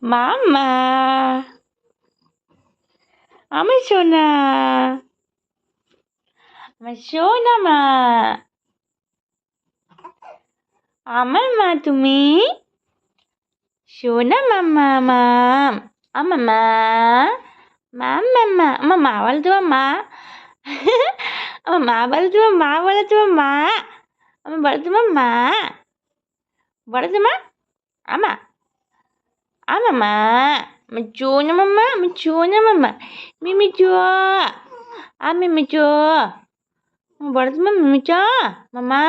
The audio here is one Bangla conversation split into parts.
মাম্মা, আমার সোনা, আমার সোনা মা, আমার মা তুমি, সোনা মাম্মা মাম, আমার মা, মাম্মা, আমার মা বলো তোমার মা, আমার মা বলো তোমার মা, বলো তোমার মা, আমার বলো তোমার মা, বলো তোমার আমা, আমার মা, আমার সোনা মাম্মা, আমার সোনা মাম্মা, মিমি চো, মিমি চো, বলো তোমার মিমি চো, মামা,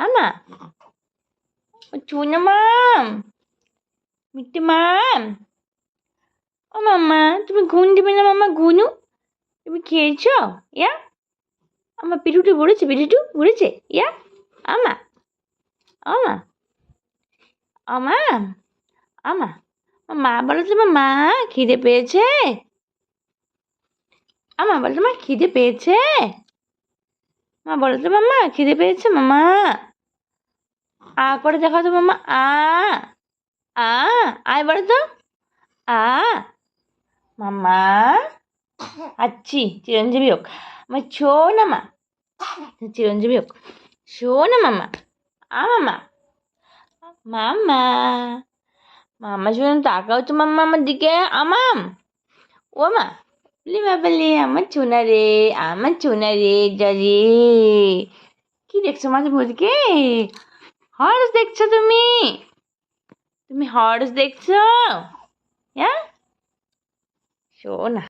আমা, সোনা মাম, মিট্টু মাম, ও মাম্মা তুমি ঘুম দিবে না মাম্মা? ঘুনু তুমি খেয়েছো? ইয়া আমার পিঠুটু ঘুরেছে, পিঠুটু ঘুরেছে, ইয়া আমা, আমা, আমা, আমা, মা বলো তোমার মা খিদে পেয়েছে, আমা বলো তোমার খিদে পেয়েছে, মা বলো তো মাম্মা খিদে পেয়েছে মামা, আ করে দেখাও তো মাম্মা, আ আয় বলো তো, আ মাম্মা, আচ্ছি চিরঞ্জীবী হোক আমার সোনা মা, চিরঞ্জীবী হোক, সোনা মাম্মা, মাম্মা, মাম্মা, মাম্মা শুনে তাকাও তো মাম্মা আমার দিকে, আমাম, ও মা, বলি বাবালে আমার চুনা রে, আমার চুনা রে, জারে কি দেখছো মাঝে ভুলকে? হর্স দেখছো তুমি? তুমি হর্স দেখছো? হ্যাঁ, শোনা